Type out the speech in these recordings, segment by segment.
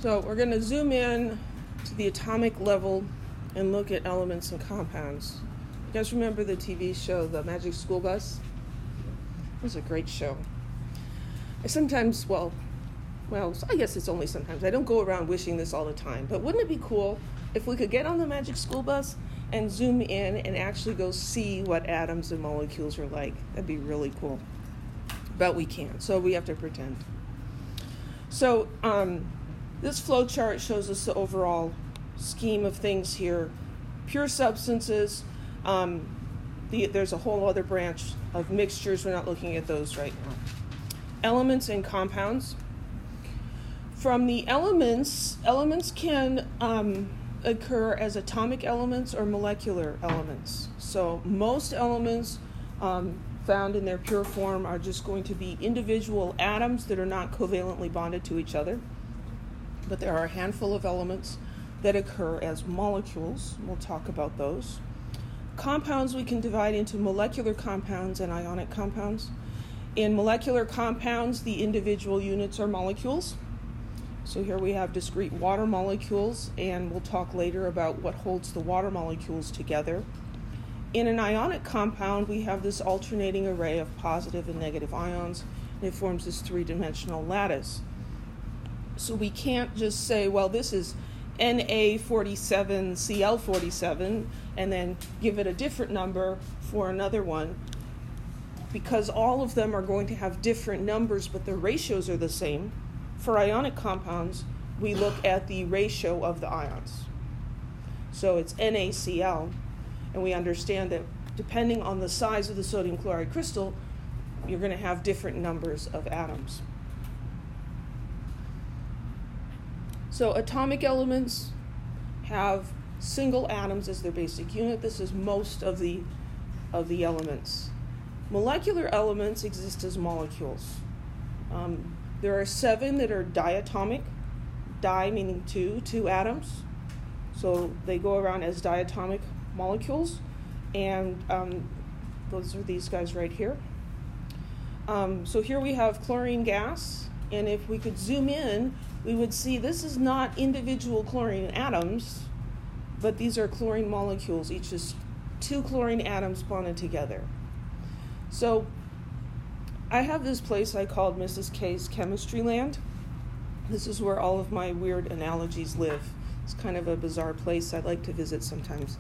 So we're going to zoom in to the atomic level and look at elements and compounds. You guys remember the TV show, The Magic School Bus? It was a great show. I sometimes, well, I guess it's only sometimes. I don't go around wishing this all the time. But wouldn't it be cool if we could get on the Magic School Bus and zoom in and actually go see what atoms and molecules are like? That'd be really cool. But we can't, so we have to pretend. So this flow chart shows us the overall scheme of things here. Pure substances, there's a whole other branch of mixtures. We're not looking at those right now. Elements and compounds. From the elements can occur as atomic elements or molecular elements. So most elements found in their pure form are just going to be individual atoms that are not covalently bonded to each other. But there are a handful of elements that occur as molecules. We'll talk about those. Compounds we can divide into molecular compounds and ionic compounds. In molecular compounds, the individual units are molecules. So here we have discrete water molecules, and we'll talk later about what holds the water molecules together. In an ionic compound, we have this alternating array of positive and negative ions, and it forms this three-dimensional lattice. So we can't just say, well, this is Na47Cl47, and then give it a different number for another one, because all of them are going to have different numbers, but the ratios are the same. For ionic compounds, we look at the ratio of the ions. So it's NaCl, and we understand that depending on the size of the sodium chloride crystal, you're going to have different numbers of atoms. So atomic elements have single atoms as their basic unit. This is most of the elements. Molecular elements exist as molecules. There are 7 that are diatomic, di meaning two atoms. So they go around as diatomic molecules, and those are these guys right here. So here we have chlorine gas, and if we could zoom in, we would see this is not individual chlorine atoms, but these are chlorine molecules, each is 2 chlorine atoms bonded together. So I have this place I called Mrs. K's Chemistry Land. This is where all of my weird analogies live. It's kind of a bizarre place I like to visit sometimes.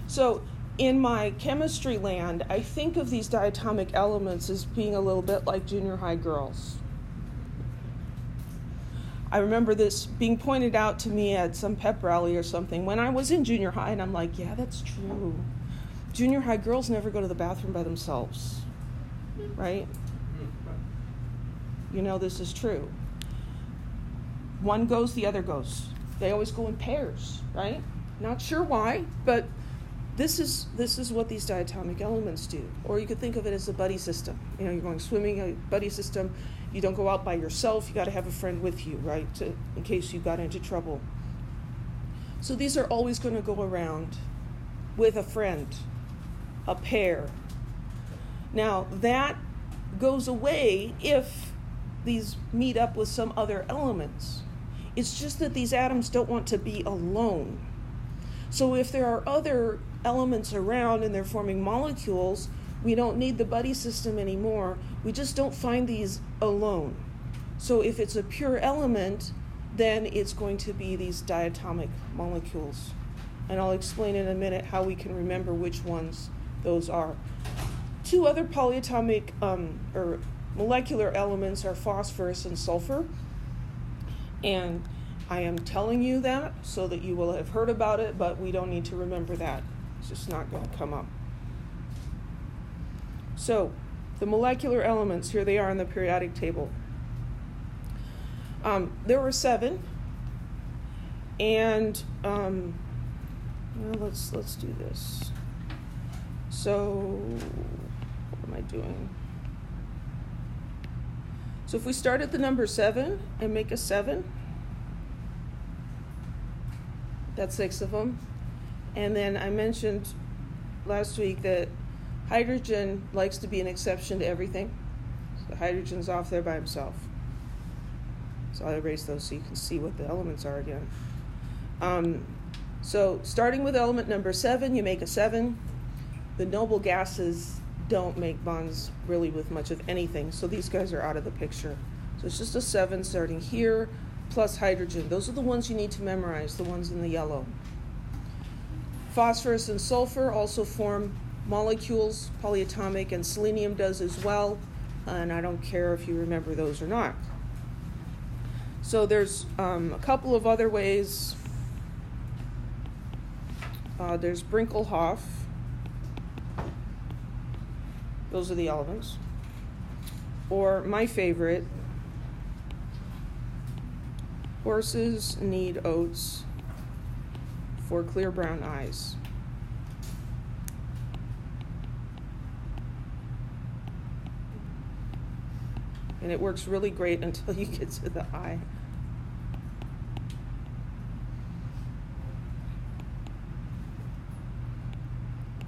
So in my chemistry land, I think of these diatomic elements as being a little bit like junior high girls. I remember this being pointed out to me at some pep rally or something when I was in junior high, and I'm like, yeah, that's true. Junior high girls never go to the bathroom by themselves, right? You know this is true. One goes, the other goes. They always go in pairs, right? Not sure why, but this is what these diatomic elements do. Or you could think of it as a buddy system. You know, you're going swimming, a buddy system. You don't go out by yourself. You got to have a friend with you, right, in case you got into trouble. So these are always going to go around with a friend, a pair. Now, that goes away if these meet up with some other elements. It's just that these atoms don't want to be alone. So if there are other elements around and they're forming molecules, we don't need the buddy system anymore. We just don't find these alone. So if it's a pure element, then it's going to be these diatomic molecules. And I'll explain in a minute how we can remember which ones those are. 2 other polyatomic or molecular elements are phosphorus and sulfur. And I am telling you that so that you will have heard about it, but we don't need to remember that. It's just not going to come up. So, the molecular elements, here they are in the periodic table. There were 7, and well, let's do this. So, what am I doing? So if we start at the number 7 and make a 7, that's 6 of them. And then I mentioned last week that hydrogen likes to be an exception to everything. So hydrogen's off there by himself. So I'll erase those so you can see what the elements are again. So starting with element number 7, you make a 7. The noble gases don't make bonds really with much of anything, so these guys are out of the picture. So it's just a 7 starting here, plus hydrogen. Those are the ones you need to memorize, the ones in the yellow. Phosphorus and sulfur also form molecules, polyatomic, and selenium does as well, and I don't care if you remember those or not. So there's a couple of other ways. There's Brinkelhoff. Those are the elements. Or my favorite, horses need oats for clear brown eyes. And it works really great until you get to the eye.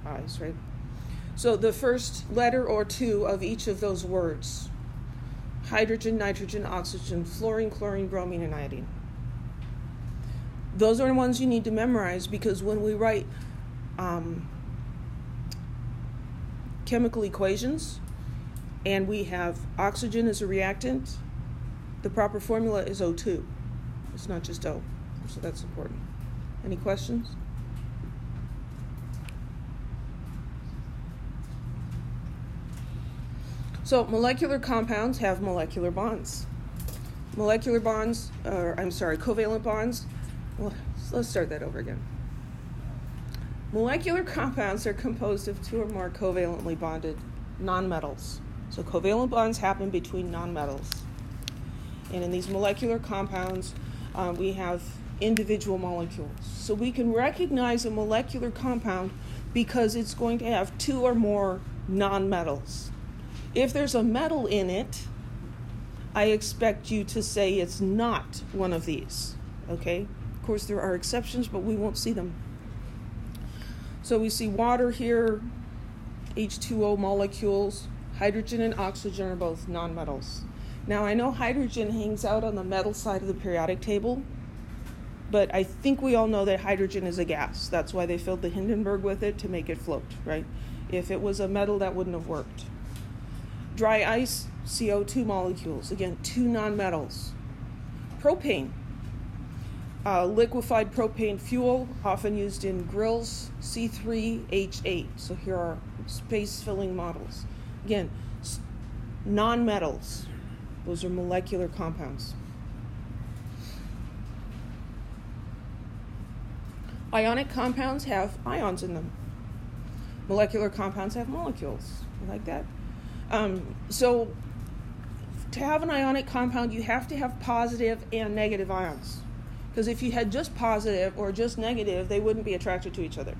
Eyes, right? So the first letter or two of each of those words: hydrogen, nitrogen, oxygen, fluorine, chlorine, bromine, and iodine. Those are the ones you need to memorize, because when we write chemical equations and we have oxygen as a reactant, the proper formula is O2. It's not just O. So that's important. Any questions? So molecular compounds have molecular bonds. Covalent bonds. Well, let's start that over again. Molecular compounds are composed of 2 or more covalently bonded nonmetals. So covalent bonds happen between nonmetals. And in these molecular compounds, we have individual molecules. So we can recognize a molecular compound because it's going to have 2 or more nonmetals. If there's a metal in it, I expect you to say it's not one of these, okay? Of course, there are exceptions, but we won't see them. So we see water here, H2O molecules. Hydrogen and oxygen are both nonmetals. Now, I know hydrogen hangs out on the metal side of the periodic table, but I think we all know that hydrogen is a gas. That's why they filled the Hindenburg with it, to make it float, right? If it was a metal, that wouldn't have worked. Dry ice, CO2 molecules. Again, 2 nonmetals. Propane. Liquefied propane fuel, often used in grills, C3H8. So here are space-filling models. Again, nonmetals. Those are molecular compounds. Ionic compounds have ions in them. Molecular compounds have molecules. You like that? So to have an ionic compound, you have to have positive and negative ions. Because if you had just positive or just negative, they wouldn't be attracted to each other.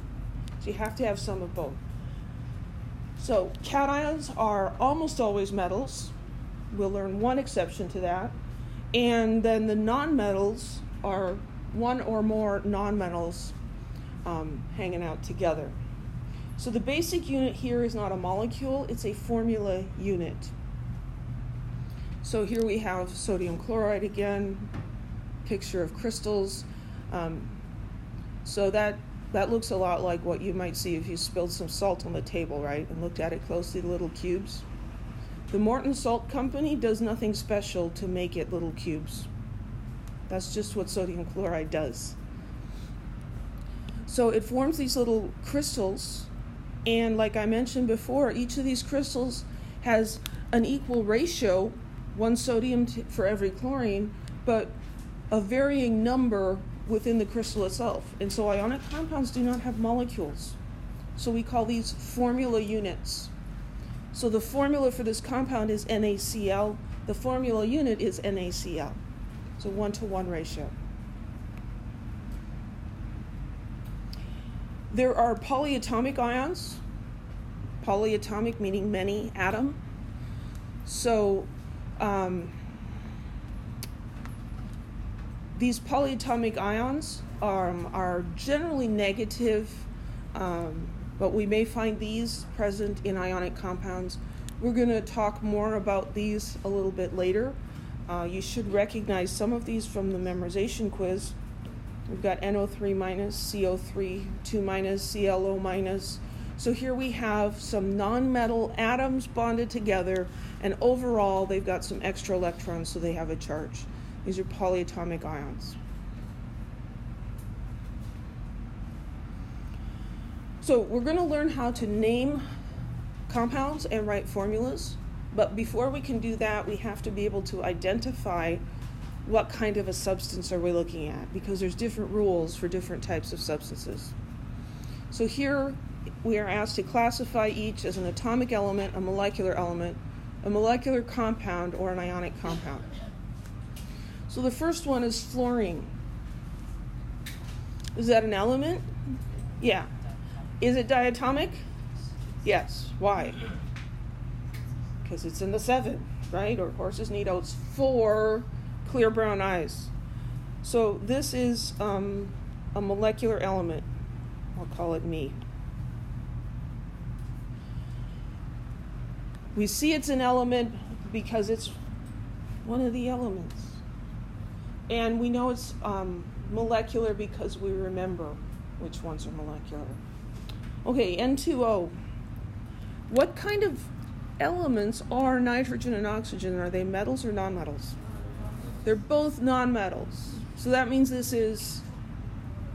So you have to have some of both. So cations are almost always metals. We'll learn one exception to that. And then the nonmetals are 1 or more nonmetals hanging out together. So the basic unit here is not a molecule, it's a formula unit. So here we have sodium chloride again, picture of crystals. So that looks a lot like what you might see if you spilled some salt on the table, right, and looked at it closely, the little cubes. The Morton Salt Company does nothing special to make it little cubes. That's just what sodium chloride does. So it forms these little crystals, and like I mentioned before, each of these crystals has an equal ratio, 1 sodium for every chlorine, but a varying number within the crystal itself. And so ionic compounds do not have molecules. So we call these formula units. So the formula for this compound is NaCl. The formula unit is NaCl. It's a 1-to-1 ratio. There are polyatomic ions. Polyatomic meaning many atom. So these polyatomic ions are generally negative, but we may find these present in ionic compounds. We're going to talk more about these a little bit later. You should recognize some of these from the memorization quiz. We've got NO3 minus, CO3, 2 minus, ClO minus. So here we have some nonmetal atoms bonded together, and overall they've got some extra electrons, so they have a charge. These are polyatomic ions. So we're going to learn how to name compounds and write formulas, but before we can do that, we have to be able to identify what kind of a substance are we looking at, because there's different rules for different types of substances. So here we are asked to classify each as an atomic element, a molecular compound, or an ionic compound. So the first one is fluorine. Is that an element? Yeah. Is it diatomic? Yes. Why? Because it's in the 7, right? Or horses need oats for clear brown eyes. So this is a molecular element. I'll call it me. We see it's an element because it's one of the elements. And we know it's molecular because we remember which ones are molecular. Okay, N2O. What kind of elements are nitrogen and oxygen? Are they metals or nonmetals? They're both nonmetals. So that means this is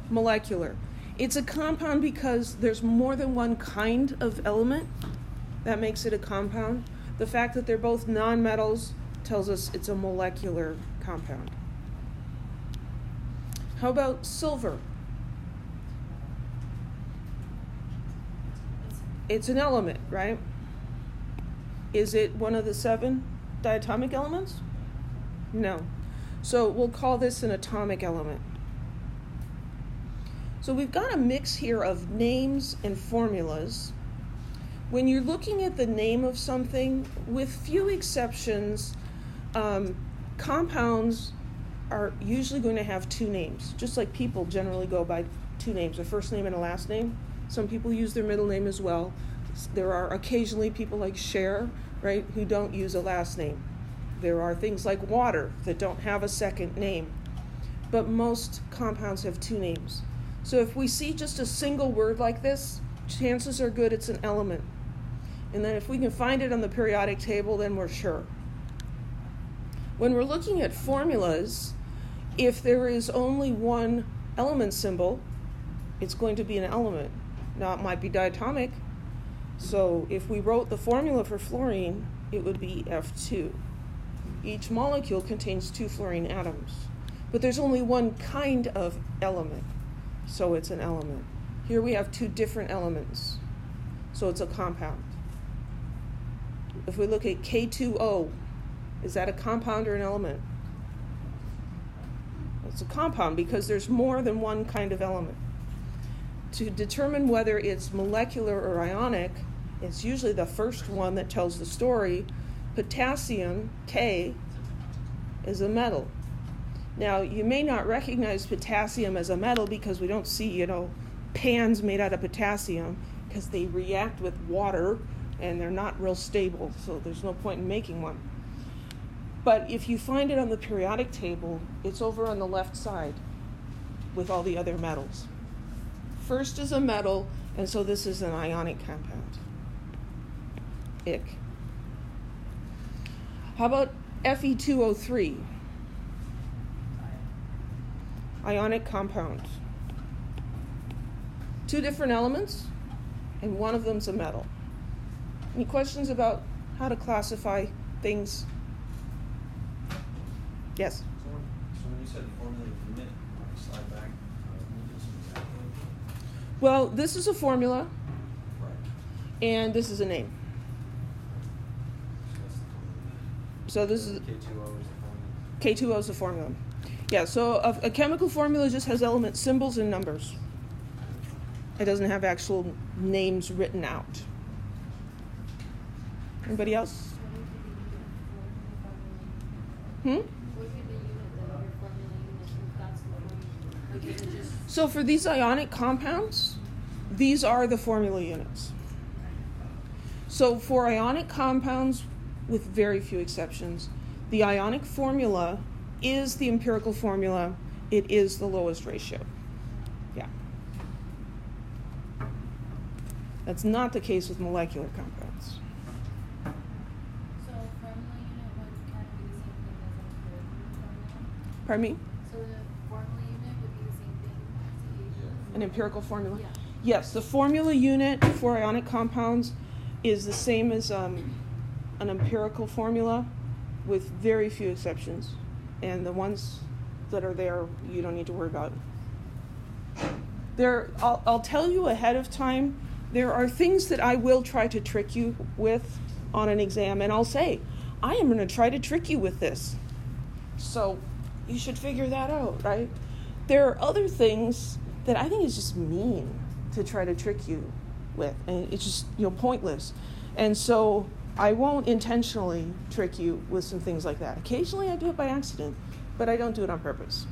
molecular. It's a compound because there's more than one kind of element. That makes it a compound. The fact that they're both nonmetals tells us it's a molecular compound. How about silver? It's an element, right? Is it one of the 7 diatomic elements? No. So we'll call this an atomic element. So we've got a mix here of names and formulas. When you're looking at the name of something, with few exceptions, compounds are usually going to have 2 names, just like people generally go by 2 names, a first name and a last name. Some people use their middle name as well. There are occasionally people like Cher, right, who don't use a last name. There are things like water that don't have a second name. But most compounds have 2 names. So if we see just a single word like this, chances are good it's an element. And then if we can find it on the periodic table, then we're sure. When we're looking at formulas, if there is only one element symbol, it's going to be an element. Now, it might be diatomic. So if we wrote the formula for fluorine, it would be F2. Each molecule contains 2 fluorine atoms. But there's only one kind of element, so it's an element. Here we have 2 different elements, so it's a compound. If we look at K2O, is that a compound or an element? It's a compound because there's more than one kind of element. To determine whether it's molecular or ionic, it's usually the first one that tells the story. Potassium, K, is a metal. Now, you may not recognize potassium as a metal because we don't see, pans made out of potassium because they react with water and they're not real stable, so there's no point in making one. But if you find it on the periodic table, it's over on the left side with all the other metals. First is a metal, and so this is an ionic compound. Ick. How about Fe2O3? Ionic compound. 2 different elements, and one of them's a metal. Any questions about how to classify things? Yes? So when you said formula unit, slide back, what is it exactly? Well, this is a formula, Right. and this is a name. So that's the formula. So this is K2O is the formula. K2O is the formula. Yeah, so a chemical formula just has element symbols and numbers. It doesn't have actual names written out. Anybody else? So for these ionic compounds, these are the formula units. So for ionic compounds, with very few exceptions, The ionic formula is the empirical formula. It is the lowest ratio. Yeah. That's not the case with molecular compounds. So formula unit would kind of be the same thing as an empirical formula? Pardon me? So the formula unit would be the same thing as the An empirical formula? Yeah. Yes, the formula unit for ionic compounds is the same as an empirical formula with very few exceptions. And the ones that are there, you don't need to worry about. I'll tell you ahead of time, there are things that I will try to trick you with on an exam, and I'll say, I am going to try to trick you with this. So you should figure that out, right? There are other things that I think is just mean to try to trick you with, and it's just, pointless. And so I won't intentionally trick you with some things like that. Occasionally I do it by accident, but I don't do it on purpose.